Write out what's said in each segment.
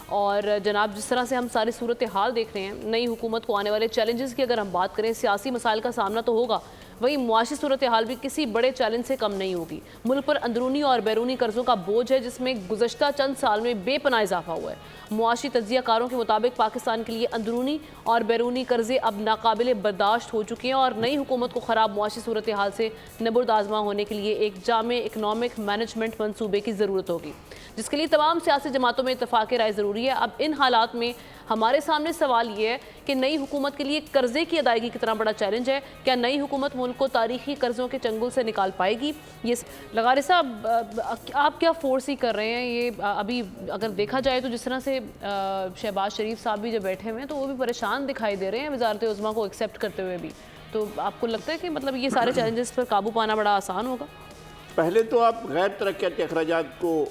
اور جناب جس طرح سے ہم ساری صورتحال دیکھ رہے ہیں، نئی حکومت کو آنے والے چیلنجز کی اگر ہم بات کریں، سیاسی مسائل کا سامنا تو ہوگا، وہی معاشی صورتحال بھی کسی بڑے چیلنج سے کم نہیں ہوگی۔ ملک پر اندرونی اور بیرونی قرضوں کا بوجھ ہے جس میں گزشتہ چند سال میں بے پناہ اضافہ ہوا ہے۔ معاشی تجزیہ کاروں کے مطابق پاکستان کے لیے اندرونی اور بیرونی قرضے اب ناقابل برداشت ہو چکے ہیں اور نئی حکومت کو خراب معاشی صورتحال سے نبرد آزما ہونے کے لیے ایک جامع اکنامک مینجمنٹ منصوبے کی ضرورت ہوگی، جس کے لیے تمام سیاسی جماعتوں میں اتفاق رائے ضروری ہے۔ اب ان حالات میں ہمارے سامنے سوال یہ ہے کہ نئی حکومت کے لیے قرضے کی ادائیگی کتنا بڑا چیلنج ہے، کیا نئی حکومت ملک کو تاریخی قرضوں کے چنگل سے نکال پائے گی؟ یہ لغاری صاحب آپ کیا فورسی کر رہے ہیں؟ یہ ابھی اگر دیکھا جائے تو جس طرح سے شہباز شریف صاحب بھی جب بیٹھے ہوئے ہیں تو وہ بھی پریشان دکھائی دے رہے ہیں وزارت عظمیٰ کو ایکسیپٹ کرتے ہوئے بھی، تو آپ کو لگتا ہے کہ مطلب یہ سارے چیلنجز پر قابو پانا بڑا آسان ہوگا؟ پہلے تو آپ غیر ترقیاتی اخراجات کو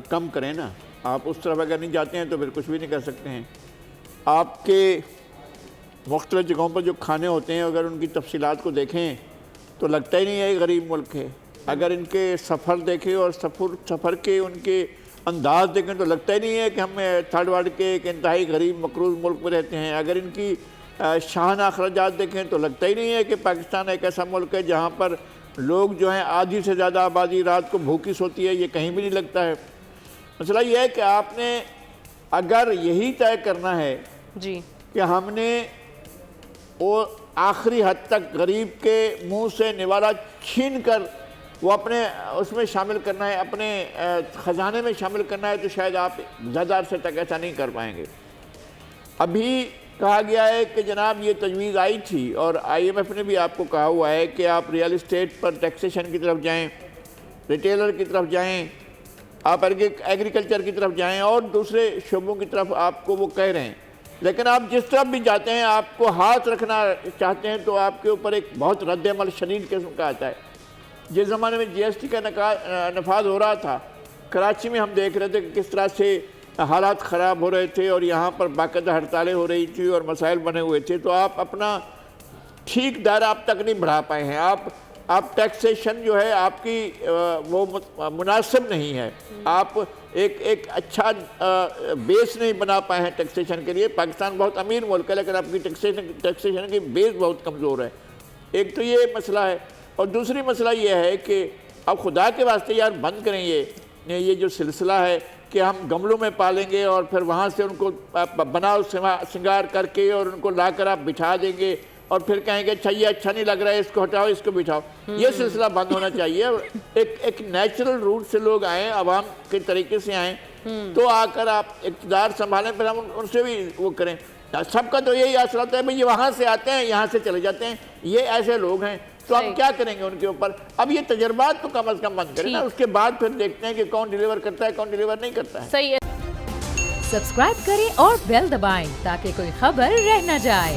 کم کریں نا، آپ اس طرف اگر نہیں جاتے ہیں تو پھر کچھ بھی نہیں کر سکتے ہیں۔ آپ کے مختلف جگہوں پر جو کھانے ہوتے ہیں اگر ان کی تفصیلات کو دیکھیں تو لگتا ہی نہیں ہے غریب ملک ہے۔ اگر ان کے سفر دیکھیں اور سفر کے ان کے انداز دیکھیں تو لگتا ہی نہیں ہے کہ ہم تھرڈ ورلڈ کے ایک انتہائی غریب مقروض ملک میں رہتے ہیں۔ اگر ان کی شاہانہ اخراجات دیکھیں تو لگتا ہی نہیں ہے کہ پاکستان ایک ایسا ملک ہے جہاں پر لوگ جو ہیں آدھی سے زیادہ آبادی رات کو بھوکی سوتی ہے، یہ کہیں بھی نہیں لگتا ہے۔ مسئلہ یہ ہے کہ آپ نے اگر یہی طے کرنا ہے جی کہ ہم نے وہ آخری حد تک غریب کے منہ سے نوالا چھین کر وہ اپنے اس میں شامل کرنا ہے، اپنے خزانے میں شامل کرنا ہے، تو شاید آپ زیادہ عرصے تک ایسا نہیں کر پائیں گے۔ ابھی کہا گیا ہے کہ جناب یہ تجویز آئی تھی اور آئی ایم ایف نے بھی آپ کو کہا ہوا ہے کہ آپ ریئل اسٹیٹ پر ٹیکسیشن کی طرف جائیں، ریٹیلر کی طرف جائیں، آپ ایگریکلچر کی طرف جائیں اور دوسرے شعبوں کی طرف آپ کو وہ کہہ رہے ہیں، لیکن آپ جس طرف بھی جاتے ہیں آپ کو ہاتھ رکھنا چاہتے ہیں تو آپ کے اوپر ایک بہت رد عمل شدید قسم کا آتا ہے۔ جس زمانے میں جی ایس ٹی کا نفاذ ہو رہا تھا، کراچی میں ہم دیکھ رہے تھے کہ کس طرح سے حالات خراب ہو رہے تھے اور یہاں پر باقاعدہ ہڑتالیں ہو رہی تھی اور مسائل بنے ہوئے تھے، تو آپ اپنا ٹھیک دائرہ آپ تک نہیں بڑھا پائے ہیں۔ آپ ٹیکسیشن جو ہے آپ کی وہ مناسب نہیں ہے، آپ ایک اچھا بیس نہیں بنا پائے ہیں ٹیکسیشن کے لیے۔ پاکستان بہت امیر ملک ہے لیکن آپ کی ٹیکسیشن کی بیس بہت کمزور ہے۔ ایک تو یہ مسئلہ ہے، اور دوسری مسئلہ یہ ہے کہ اب خدا کے واسطے یار بند کریں یہ جو سلسلہ ہے کہ ہم گملوں میں پالیں گے اور پھر وہاں سے ان کو بناؤ سنگار کر کے اور ان کو لا کر آپ بٹھا دیں گے اور پھر کہیں گے اچھا یہ اچھا نہیں لگ رہا ہے، اس کو ہٹاؤ اس کو بٹھاؤ۔ یہ سلسلہ بند ہونا چاہیے۔ ایک نیچرل روٹ سے لوگ آئیں، عوام کے طریقے سے آئیں، تو آ کر آپ اقتدار سنبھالیں، پھر ہم ان سے بھی وہ کریں۔ سب کا تو یہی اثر ہوتا ہے بھئی یہ وہاں سے آتے ہیں یہاں سے چلے جاتے ہیں، یہ ایسے لوگ ہیں، تو ہم کیا کریں گے ان کے اوپر؟ اب یہ تجربات تو کم از کم بند کریں نا، اس کے بعد پھر دیکھتے ہیں کہ کون ڈیلیور کرتا ہے کون ڈیلیور نہیں کرتا ہے۔ صحیح ہے۔ سبسکرائب کریں اور بیل دبائیں تاکہ کوئی خبر رہ نہ جائے۔